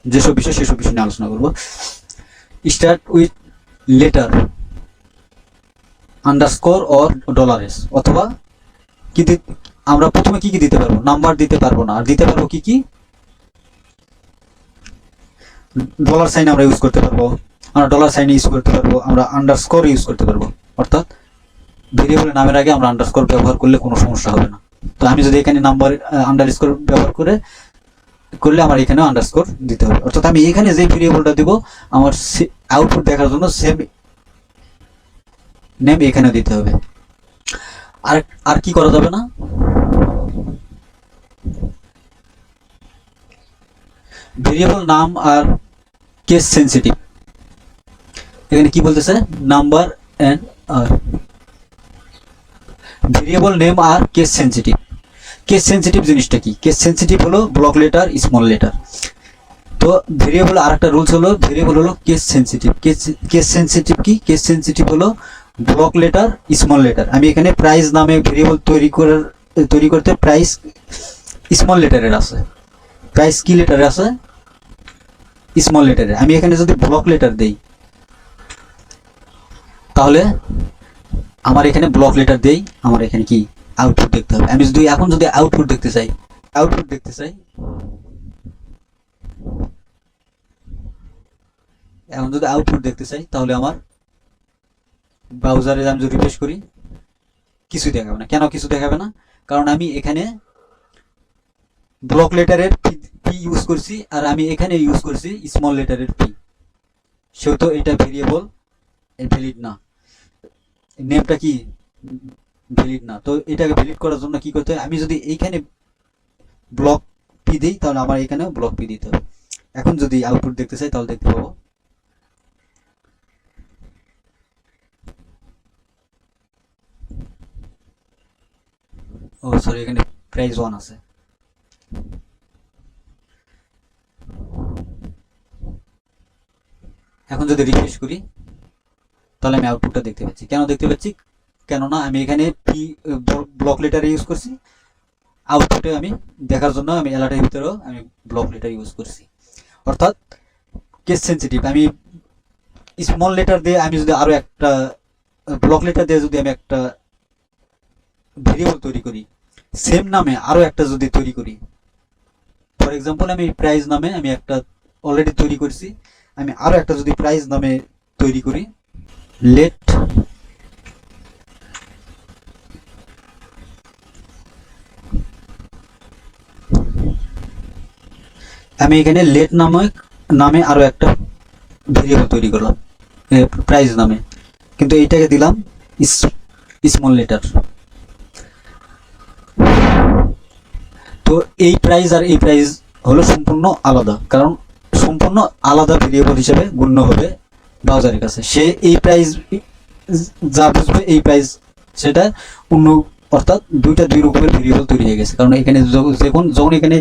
যেসব বিষয় সেসব বিষয় নিয়ে আলোচনা করবো। Start with letter underscore or $s, অথবা কি আমরা প্রথমে কি কি দিতে পারবো? নাম্বার দিতে পারবো না, আর দিতে পারবো কি কি? $সাইন আমরা ইউজ করতে পারবো, আমরা $সাইন ইউজ করতে পারবো, আমরা আন্ডারস্কোর ইউজ করতে পারবো। অর্থাৎ ভেরিয়েবলের নামের আগে আমরা আন্ডারস্কোর ব্যবহার করলে কোনো সমস্যা হবে না। তো আমি যদি এখানে নাম্বার আন্ডারস্কোর ব্যবহার করলে আমার এখানেও আন্ডারস্কোর দিতে হবে। অর্থাৎ আমি এখানে যে ভেরিয়েবলটা দিব আমার আউটপুট দেখার জন্য সেম নেম এখানে দিতে হবে। আর কি করা যাবে না? ভেরিয়েবল নাম আর কেস সেন্সিটিভ। এখানে কি বলতেছে? নাম্বার এন্ড আর ভেরিয়েবল নেম আর কেস সেন্সিটিভ। কেস সেন্সিটিভ জিনিসটা কি? কেস সেন্সিটিভ হলো ব্লক লেটার, স্মল লেটার। তো ভেরিয়েবল আর একটা রুলস হলো, ভেরিয়েবল হলো কেস সেন্সিটিভ। কেস সেন্সিটিভ কি? কেস সেন্সিটিভ হলো ব্লক লেটার, স্মল লেটার। আমি এখানে প্রাইস নামে ভেরিয়েবল তৈরি করতে প্রাইস স্মল লেটারের আছে, প্রাইস কি লেটারে আছে? স্মল লেটারে। আমি এখানে যদি ব্লক লেটার দেই তাহলে আমার এখানে ব্লক লেটার দেই, আমার এখানে কি আউটপুট দেখতে হবে। আমি যদি এখন যদি আউটপুট দেখতে চাই তাহলে আমার ব্রাউজারে আমি যদি রিফ্রেশ করি কিছু দেখাবে না। কেন কিছু দেখাবে না? কারণ আমি এখানে ব্লক লেটারের পি ইউজ করছি, আর আমি এখানে ইউজ করছি স্মল লেটারের পি, সেহেতু এটা ভেরিয়েবল ভ্যালিড না, নেমটা কি ভ্যালিড না। তো এটাকে ভ্যালিড করার জন্য কি করতে হয়? আমি যদি এইখানে ব্লক পি দিই তাহলে আমার এখানেও ব্লক পি দিতে হবে। এখন যদি আউটপুট দেখতে চাই তাহলে দেখতে পাবো সরি, এখানে প্রাইস 1 আছে। এখন যদি রিফ্রেশ করি তাহলে আমি আউটপুটটা দেখতে পাচ্ছি। কেন দেখতে পাচ্ছি? কেননা আমি এখানে পি ব্লক লেটার ইউজ করছি, আউটপুটে আমি দেখার জন্য আমি অ্যালার্টের ভিতরেও আমি ব্লক লেটার ইউজ করছি। অর্থাৎ কেস সেন্সিটিভ। আমি স্মল লেটার দিয়ে আমি যদি আরো একটা ব্লক লেটার দিয়ে যদি আমি একটা ভেরিয়েবল তৈরি করি, সেম নামে আরো একটা যদি তৈরি করি, ফর এক্সাম্পল আমি প্রাইস নামে আমি একটা অলরেডি তৈরি করছি, আমি আরো একটা যদি প্রাইস নামে তৈরি করি, লেট আমি এখানে লেট নামে আরো একটা ভেরিয়েবল তৈরি করলাম প্রাইস নামে, কিন্তু এইটাকে দিলাম স্মল লেটার। তো এই প্রাইস আর এই প্রাইস হলো সম্পূর্ণ আলাদা, কারণ সম্পূর্ণ আলাদা ভেরিয়েবল হিসেবে গণ্য হবে ব্রাউজারের কাছে। সে এই প্রাইস যা বুঝবে এই প্রাইস সেটা অন্য, অর্থাৎ দুই রকমের ভেরিয়েবল তৈরি হয়ে গেছে। কারণ এখানে যখন এখানে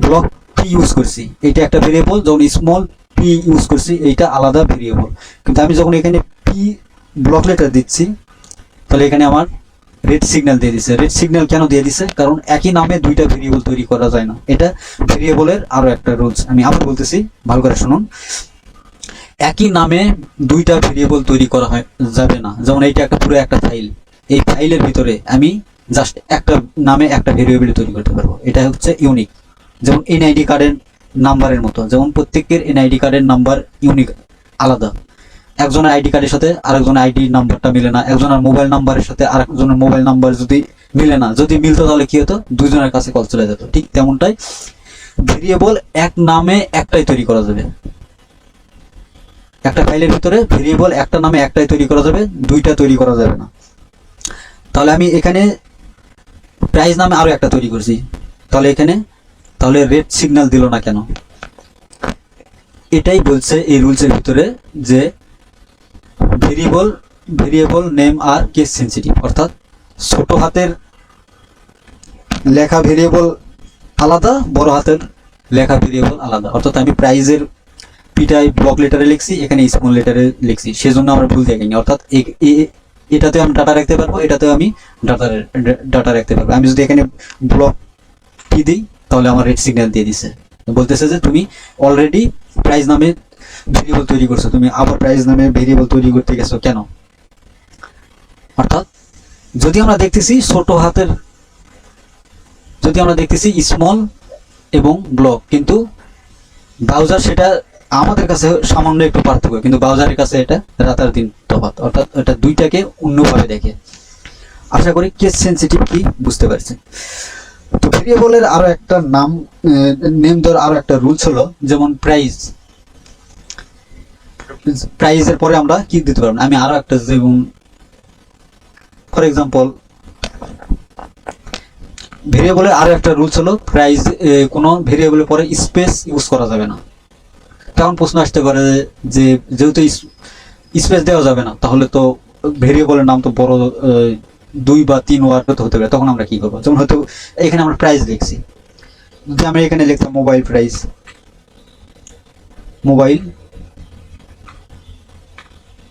ব্লক পি ইউজ করছি এইটা একটা ভেরিয়েবল, যখন স্মল পি ইউজ করছি এইটা আলাদা ভেরিয়েবল। কিন্তু আমি যখন এখানে পি ব্লক লেটার দিচ্ছি তাহলে এখানে আমার রেড সিগন্যাল দিয়ে দিছে। রেড সিগন্যাল কেন দিয়ে দিছে? কারণ একই নামে দুইটা ভেরিয়েবল তৈরি করা যায় না, এটা ভেরিয়েবলের আরো একটা রুলস। আমি আবার বলতেছি, ভালো করে শুনুন। একই নামে দুইটা ভেরিয়েবল তৈরি করা যাবে না। যেমন এইটা একটা পুরো একটা ফাইল, এই ফাইলের ভিতরে আমি জাস্ট একটা নামে একটা ভেরিয়েবল তৈরি করতে পারবো, এটা হচ্ছে ইউনিক। যেমন এনআইডি কার্ডের নাম্বারের মতো, যেমন প্রত্যেকের এনআইডি কার্ডের নাম্বার ইউনিক, আলাদা। একজনের আইডি কার্ডের সাথে আরেকজনের আইডি নাম্বারটা মিলে না, একজনের মোবাইল নাম্বারের সাথে আরেকজনের মোবাইল নাম্বার যদি মিলে না, যদি মিলতো তাহলে কি হতো? দুইজনের কাছে কল চলে যেত। ঠিক তেমনটাই ভেরিয়েবল এক নামে একটাই তৈরি করা যাবে, একটা ফাইলের ভিতরে ভেরিয়েবল একটা নামে একটাই তৈরি করা যাবে, দুইটা তৈরি করা যাবে না। তাহলে আমি এখানে প্রাইস নামে আরো একটা তৈরি করছি, তাহলে রেড সিগন্যাল দিল না কেন? এটাই বলছে এই রুলসের ভিতরে যে ভেরিয়েবল ভেরিয়েবল নেম আর কেস সেন্সিটিভ, অর্থাৎ ছোট হাতের লেখা ভেরিয়েবল আলাদা, বড় হাতের লেখা ভেরিয়েবল আলাদা। অর্থাৎ আমি প্রাইজের পিটাই ব্লক লেটারে লিখছি, এখানে স্মল লেটারে লিখছি, সেজন্য আমরা ভুল দেখিনি। অর্থাৎ এটাতে আমি ডাটা রাখতে পারবো, এটাতেও আমি ডাটা রাখতে পারবো। আমি যদি এখানে ব্লক কি দিই তাহলে আমার রেড সিগন্যাল দিয়ে দিছে, বলতেছে যে তুমি অলরেডি প্রাইজ নামে ভেরিয়েবল তৈরি করছো, তুমি আবার প্রাইজ নামে ভেরিয়েবল তৈরি করতে গেছো কেন। অর্থাৎ যদি আমরা দেখতেছি ছোট হাতের, যদি আমরা দেখতেছি স্মল এবং ব্লক, কিন্তু ব্রাউজার সেটা আমাদের কাছে সামান্য একটু পার্থক্য, কিন্তু ব্রাউজারের কাছে এটা রাতার দিন তফাৎ। অর্থাৎ এটা দুইটাকে অন্যভাবে দেখে। আশা করি কেস সেন্সিটিভ কি বুঝতে পারছেন। তো ভেরিয়েবলের আরো একটা নেম দেওয়ার আরো একটা রুলস হলো, যেমন প্রাইজের পরে আমরা কি দিতে পারবো না। আমি আরো একটা, যেমন ফর এক্সাম্পল ভেরিয়েবলের আরো একটা রুলস হলো, প্রাইজ কোনো ভেরিয়েবলের পরে স্পেস ইউজ করা যাবে না। তখন প্রশ্ন আসতে পারে যে যেহেতু স্পেস দেওয়া যাবে না, তাহলে তো ভেরিয়েবলের নাম তো বড় 2 বা 3 ওয়ার্ড হতে পারে, তখন আমরা কি করবো। যেমন হয়তো এখানে আমরা প্রাইস লিখছি, যদি আমরা এখানে লিখতাম মোবাইল প্রাইস, মোবাইল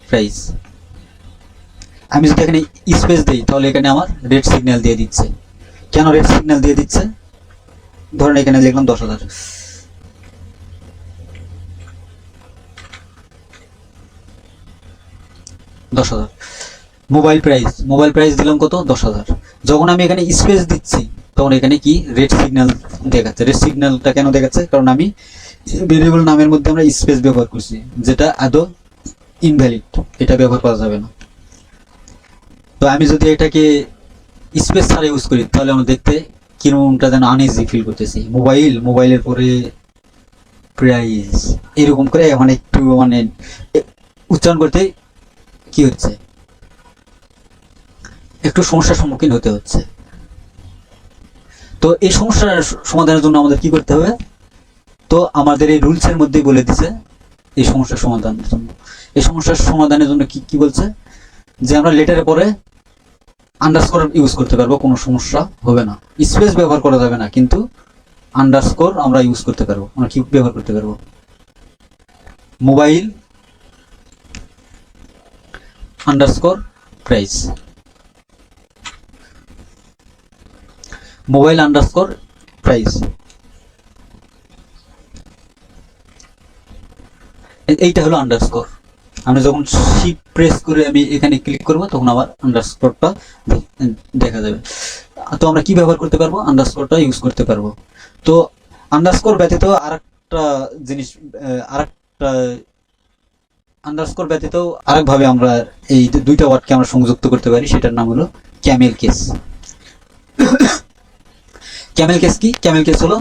প্রাইস, আমি যদি এখানে স্পেস দিই তাহলে এখানে আমার রেড সিগন্যাল দিয়ে দিচ্ছে। কেন রেড সিগন্যাল দিয়ে দিচ্ছে? ধরেন এখানে লিখলাম 10,000, মোবাইল প্রাইস দিলাম কত? 10,000। যখন আমি এখানে স্পেস দিচ্ছি তখন এখানে কি রেড সিগন্যাল দেখাচ্ছে। রেড সিগন্যালটা কেন দেখাচ্ছে? কারণ আমি ভেরিয়েবল নামের মধ্যে আমরা স্পেস ব্যবহার করছি, যেটা আদৌ ইনভ্যালিড, এটা ব্যবহার করা যাবে না। তো আমি যদি এটাকে স্পেস ছাড়া ইউজ করি তাহলে আমরা দেখতে কিরকমটা যেন আনইজি ফিল করতেছি। মোবাইলের পরে প্রাইস এরকম করে মানে একটু মানে উচ্চারণ করতে কি হচ্ছে, একটু সমস্যার সম্মুখীন হতে হচ্ছে। তো এই সমস্যার সমাধানের জন্য আমাদের কি করতে হবে? তো আমাদের এই রুলসের মধ্যেই বলে দিছে এই সমস্যার সমাধানের জন্য। এই সমস্যার সমাধানের জন্য কি বলছে, যে আমরা লেটারে পরে আন্ডারস্কোর ইউজ করতে পারবো, কোনো সমস্যা হবে না। স্পেস ব্যবহার করা যাবে না, কিন্তু আন্ডারস্কোর আমরা ইউজ করতে পারবো। আমরা কি ব্যবহার করতে পারবো? Mobile underscore price, mobile underscore price, এইটা হলো আন্ডারস্কোর। আমরা যখন শিফট প্রেস করে আমি এখানে ক্লিক করব তখন আবার আন্ডারস্কোরটা দেখা যাবে। তো আমরা কি ব্যবহার করতে পারবো? আন্ডারস্কোরটা ইউজ করতে পারবো। তো আন্ডারস্কোর ব্যতীত আরেকটা জিনিস, আন্ডারস্কোর ব্যতীত আরেকভাবে আমরা এই দুইটা ওয়ার্ডকে আমরা সংযুক্ত করতে পারি, সেটার নাম হলো ক্যামেল কেস। ক্যামেল কেস কি? ক্যামেল কেস হলো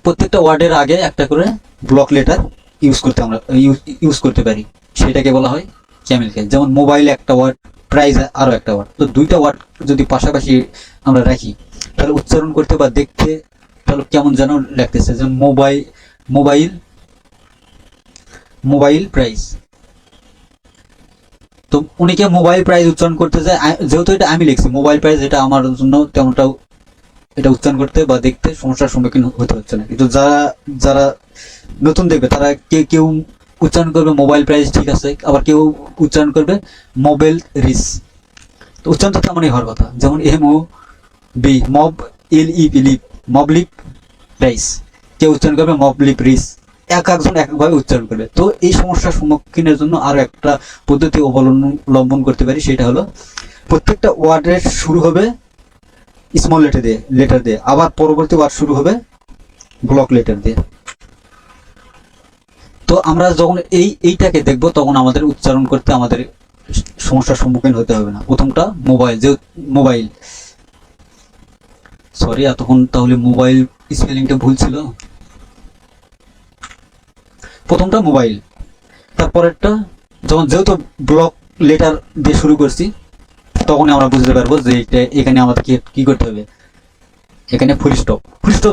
প্রত্যেকটা ওয়ার্ডের আগে একটা করে ব্লক লেটার ইউজ করতে পারি, সেটাকে বলা হয় ক্যামেল কেস। যেমন মোবাইল একটা ওয়ার্ড, প্রাইস আরো একটা ওয়ার্ড। তো দুইটা ওয়ার্ড যদি পাশাপাশি আমরা রাখি তাহলে উচ্চারণ করতে বা দেখতে তাহলে কেমন যেন লাগতেছে। যেমন মোবাইল প্রাইস। তো উনিকে মোবাইল প্রাইস উচ্চারণ করতে যায়, যেহেতু এটা আমি লিখছি মোবাইল প্রাইস, এটা আমার জন্য তেমনটাও এটা উচ্চারণ করতে বা দেখতে সমস্যার সম্মুখীন হতে হচ্ছে না। কিন্তু যারা নতুন দেখবে তারা কেউ উচ্চারণ করবে মোবাইল প্রাইস, ঠিক আছে, আবার কেউ উচ্চারণ করবে মোবাইল রিস। তো উচ্চারণ তো তেমনই হওয়ার কথা। যেমন মবলিপ প্রাইস, কেউ উচ্চারণ করবে মবলিপ রিস, একজন একভাবে উচ্চারণ করবে। তো এই সমস্যার সম্মুখীনের জন্য আরো একটা পদ্ধতি অবলম্বন করতে পারি, সেটা হলো প্রত্যেকটা ওয়ার্ডের শুরু হবে স্মল লেটার দিয়ে, আবার পরবর্তী ওয়ার্ড শুরু হবে ব্লক লেটার দিয়ে। তো আমরা যখন এইটাকে দেখবো তখন আমাদের উচ্চারণ করতে আমাদের সমস্যার সম্মুখীন হতে হবে না। প্রথমটা মোবাইল, সরি এতক্ষণ তাহলে মোবাইল স্পেলিংটা ভুল ছিল। প্রথমটা মোবাইল, তারপরেরটা যেহেতু ব্লক লেটার দিয়ে শুরু করছি তখন আমরা বুঝতে পারবো যে এখানে আমাদেরকে কি করতে হবে, এখানে ফুল স্টপ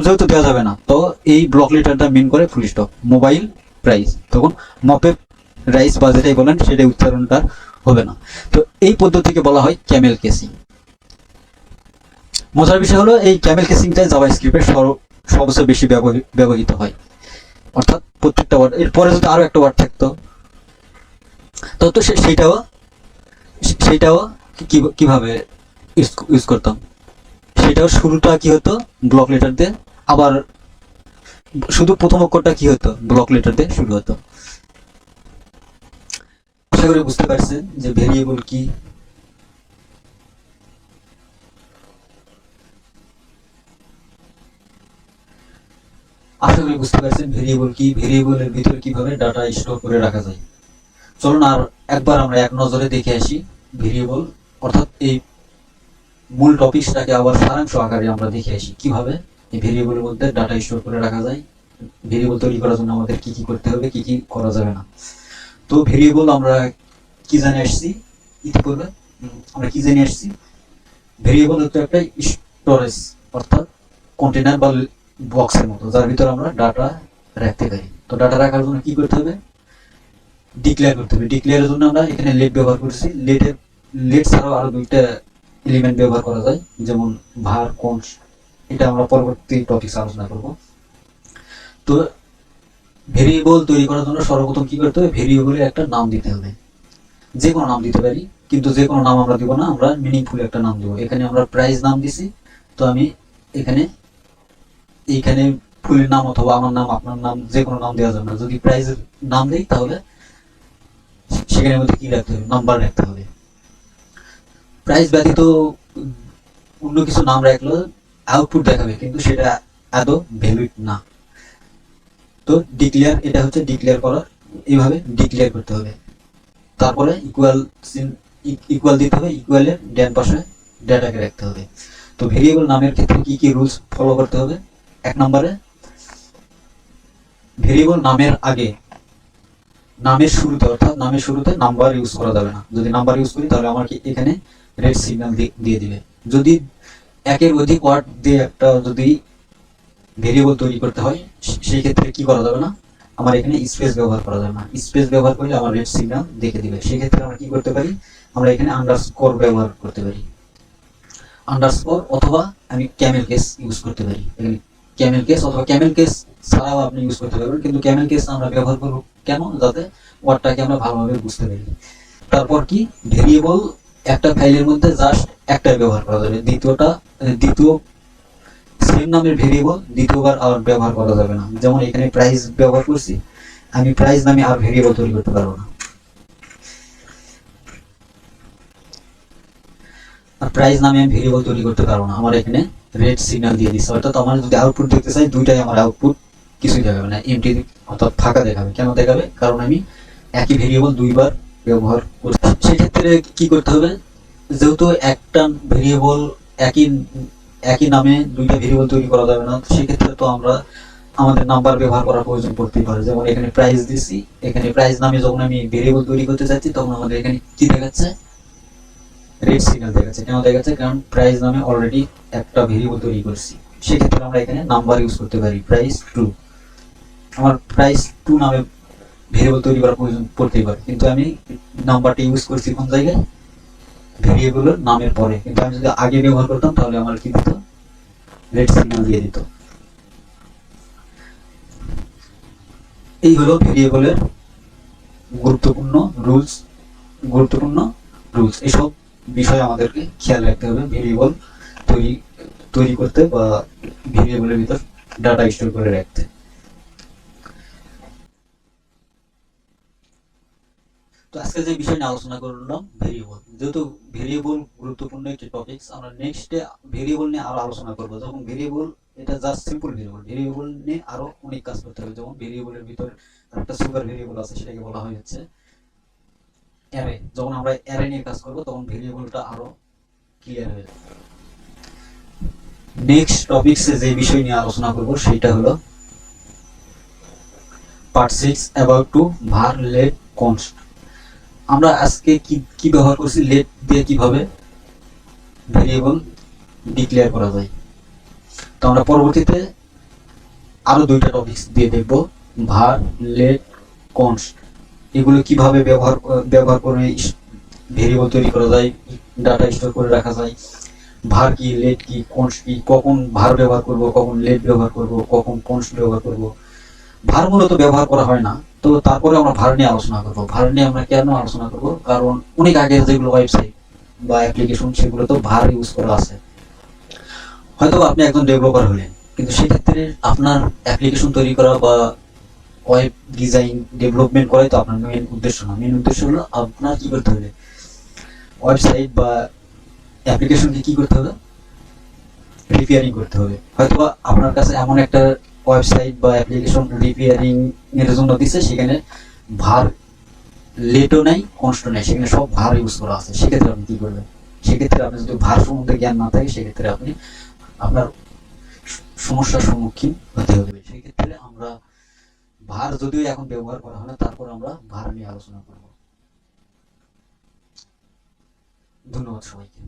যেহেতু দেওয়া যাবে না, তো এই ব্লক লেটারটা মিন করে ফুল স্টপ। মোবাইল প্রাইস, তখন মপে রাইস বা যেটাই বলেন সেটাই উচ্চারণটা হবে না। তো এই পদ্ধতিকে বলা হয় ক্যামেল কেসিং। মজার বিষয় হলো এই ক্যামেল কেসিংটা জাভাস্ক্রিপ্টের সবচেয়ে বেশি ব্যবহৃত হয়। অর্থাৎ প্রত্যেকটা ওয়ার্ড, এরপরে যদি আরো একটা ওয়ার্ড থাকতো তো সেইটাও কিভাবে ইউজ করতাম, সেটাও শুরুটা কি হতো ব্লক লেটার দিয়ে, আবার শুধু প্রথম অক্ষরটা কি হতো ব্লক লেটার দিয়ে শুরু হতো। আশা করি বুঝতে পারছেন যে ভেরিয়েবল কি। আশা করি বুঝতে পারছেন ভেরিয়েবল কি, ভেরিয়েবলের ভিতরে কিভাবে ডাটা স্টোর করে রাখা যায়। চলুন আর একবার আমরা এক নজরে দেখে আসি ভেরিয়েবল, অর্থাৎ এই মূল টপিকসটাকে আবার সারাংশ আকারে আমরা দেখে আসি কিভাবে এই ভেরিয়েবলের মধ্যে ডাটা স্টোর করে রাখা যায়। ভেরিয়েবল তৈরি করার জন্য আমাদের কি কি করতে হবে, কি কি করা যাবে না। তো ভেরিয়েবল আমরা কি জানে আসছি ইতিপূর্বে, আমরা কি জেনে আসছি, ভেরিয়েবল হচ্ছে একটা স্টোরেজ অর্থাৎ কন্টেনার বা বক্সের মতো, যার ভিতরে আমরা ডাটা রাখতে পারি। তো ডাটা রাখার জন্য কি করতে হবে, ডিক্লেয়ার করতে হবে। ডিক্লেয়ারের জন্য আমরা এখানে লেট ব্যবহার করছি। লেট ছাড়াও আরো দুইটা এলিমেন্ট ব্যবহার করা যায়, যেমন ভার, কনস্ট। এটা আমরা পরবর্তী টপিক আলোচনা করব। তো ভেরিয়েবল তৈরি করার জন্য সর্বপ্রথম কি করতে হবে, ভেরিয়েবলের একটা নাম দিতে হবে। যে কোনো নাম দিতে পারি, কিন্তু যে কোনো নাম আমরা দিব না, আমরা মিনিংফুল একটা নাম দেবো। এখানে আমরা প্রাইস নাম দিছি, তো আমি এইখানে ফুলের নাম অথবা আমার নাম, আপনার নাম, যে কোনো নাম দেওয়া যাবে না। যদি প্রাইজের নাম দেই তাহলে সেখানে মধ্যে কি রাখতে হবে, নাম্বার রাখতে হবে। প্রাইস ব্যতীত অন্য কিছু নাম রাখলে আউটপুট দেখাবে, কিন্তু সেটা আদৌ ভ্যালিড না। তো ডিক্লেয়ার, এটা হচ্ছে ডিক্লেয়ার করার, এইভাবে ডিক্লেয়ার করতে হবে। তারপরে ইকুয়াল দিতে হবে, ইকুয়ালের ডান পাশে ডেটাকে রাখতে হবে। তো ভেরিয়েবল নামের ক্ষেত্রে কি কি রুলস ফলো করতে হবে, এক নম্বরে ভেরিয়েবল নামের আগে, নামের শুরুতে, অর্থাৎ নামের শুরুতে নাম্বার ইউজ করা যাবে না। যদি নাম্বার ইউজ করি তাহলে আমাকে এখানে রেড সিগন্যাল দিয়ে দিবে। যদি একের অধিক ওয়ার্ড দিয়ে একটা যদি ভেরিয়েবল তৈরি করতে হয়, সেই ক্ষেত্রে কি করা যাবে না, আমার এখানে স্পেস ব্যবহার করা যাবে না। স্পেস ব্যবহার করলে আমার রেড সিগন্যাল দেখে দিবে। সেই ক্ষেত্রে আমরা কি করতে পারি, আমরা এখানে আন্ডারস্কোর ব্যবহার করতে পারি। আন্ডারস্কোর অথবা আমি ক্যামেল কেস ইউজ করতে পারি। এখানে ক্যামেল কেস অথবা ক্যামেল কেস ছাড়াও আপনি ইউজ করতে পারবেন, কিন্তু ক্যামেল কেস আমরা ব্যবহার করব কেন, যাতে ওয়ার্ডটাকে আমরা ভালোভাবে বুঝতে পারি। তারপর কি, ভেরিয়েবল একটা ফাইলের মধ্যে জাস্ট একটাই ব্যবহার করা যাবে, দ্বিতীয় সেম নামের ভেরিয়েবল দ্বিতীয়বার আর ব্যবহার করা যাবে না। যেমন এখানে প্রাইস ব্যবহার করছি, আমি প্রাইস নামে আর ভেরিয়েবল তৈরি করতে পারবো না। আর প্রাইস নামে আমি ভেরিয়েবল তৈরি করতে পারবো না, আমার এখানে রেড সিগন্যাল দিয়ে দিচ্ছে। অর্থাৎ আমার যদি আউটপুট দেখতে চাই, দুইটাই আমার আউটপুট কিছুই দেখাবে না, এমটি অর্থাৎ ফাঁকা দেখাবে। কেন দেখাবে, কারণ আমি একই ভেরিয়েবল দুইবার ব্যবহার করছি। সেক্ষেত্রে কি করতে হবে, যেহেতু একটা ভেরিয়েবল একই একই নামে দুইটা ভেরিয়েবল তৈরি করা যাবে না, সেক্ষেত্রে তো আমরা আমাদের নাম্বার ব্যবহার করার প্রয়োজন পড়তেই পারে। যেমন এখানে প্রাইস দিছি, এখানে প্রাইস নামে যখন আমি ভেরিয়েবল তৈরি করতে চাচ্ছি, তখন আমাদের এখানে কি দেখাচ্ছে, রেড সিগন্যাল দেখাচ্ছে। কেন দেখাচ্ছে, কারণ প্রাইস নামে অলরেডি একটা ভেরিয়েবল তৈরি করছি। সেক্ষেত্রে আমরা এখানে নাম্বার ইউজ করতে পারি, প্রাইস 2। আমার প্রাইস 2 নামে ভেরিয়েবল তৈরি করার প্রয়োজন পড়তেই পারে, কিন্তু আমি নাম্বারটা ইউজ করছি কোন জায়গায়, ভেরিয়েবলের নামের পরে। কিন্তু আমি যদি আগে ব্যবহার করতাম তাহলে আমার কি দিত, রেড সিগন্যাল দিয়ে দিত। এই হলো ভেরিয়েবলের গুরুত্বপূর্ণ রুলস। এসব বিষয় আমাদেরকে খেয়াল রাখতে হবে ভেরিয়েবল তৈরি করতে বা ভেরিয়েবলের ভিতর ডাটা স্টোর করে রাখতে। তো আজকে যে বিষয় নিয়ে আলোচনা করলাম ভেরিয়েবল, যেহেতু ভেরিয়েবল গুরুত্বপূর্ণ একটি টপিক, আমরা নেক্সটে ভেরিয়েবল নিয়ে আরো আলোচনা করবো। যখন ভেরিয়েবল, এটা জাস্ট সিম্পল ভেরিয়েবল নিয়ে আরো অনেক কাজ করতে হবে। যেমন ভেরিয়েবলের ভিতর একটা সুপার ভেরিয়েবল আছে, সেটাকে বলা হয় হচ্ছে অ্যারে। যখন আমরা অ্যারে নিয়ে কাজ করবো তখন ভেরিয়েবলটা আরো ক্লিয়ার হয়ে যাবে। নেক্সট টপিকসে যে বিষয় নিয়ে আলোচনা করব সেটা হলো part 6 about to var let const। আমরা আজকে কি ব্যবহার করছি, লেট দিয়ে কিভাবে ভেরিয়েবল ডিক্লেয়ার করা যায়। তো আমরা পরবর্তীতে আরো দুইটা টপিকস দিয়ে দেখব, var let const এগুলো কিভাবে ব্যবহার করে ভেরিয়েবল তৈরি করা যায়, ডাটা স্টোর করে রাখা যায়, ভার কি, লেট কি, কনস্ট কি, কখন ভার ব্যবহার করব, কখন লেট ব্যবহার করব, কখন কনস্ট ব্যবহার করব। ভার মূলত ব্যবহার করা হয় না, তো তারপরে আমরা ভার নিয়ে আলোচনা করব। ভার নিয়ে আমরা কেন আলোচনা করব, কারণ অনেক আগের যেগুলো ওয়েবসাইট বা অ্যাপ্লিকেশন সেগুলো তো ভার ইউজ করা আছে। হয়তো আপনি একজন ডেভেলপার হলেন, কিন্তু সেক্ষেত্রে আপনার অ্যাপ্লিকেশন তৈরি করা বা ওয়েব ডিজাইন ডেভেলপমেন্ট করাই তো আপনার মেন উদ্দেশ্য না। মেন উদ্দেশ্য হলো আপনার কি করতে হবে, ওয়েবসাইট বা অ্যাপ্লিকেশনকে কি করতে হবে, রিপেয়ারিং করতে হবে। হয়তো আপনার কাছে এমন একটা ওয়েবসাইট বা অ্যাপ্লিকেশন রিপেয়ারিং এর জন্য দিচ্ছে, সেখানে ভার লেটও নাই, কনস্টও নাই, সেখানে সব ভার ইউজ করা আছে। সেক্ষেত্রে আপনি কি করবেন? সেক্ষেত্রে আপনি যদি ভার সম্বন্ধে জ্ঞান না থাকে, সেক্ষেত্রে আপনি আপনার সমস্যার সম্মুখীন হতে হবে। সেক্ষেত্রে আমরা ভার যদিও এখন ব্যবহার করা হয় না, তারপর আমরা ভার নিয়ে আলোচনা করব। ধন্যবাদ সবাইকে।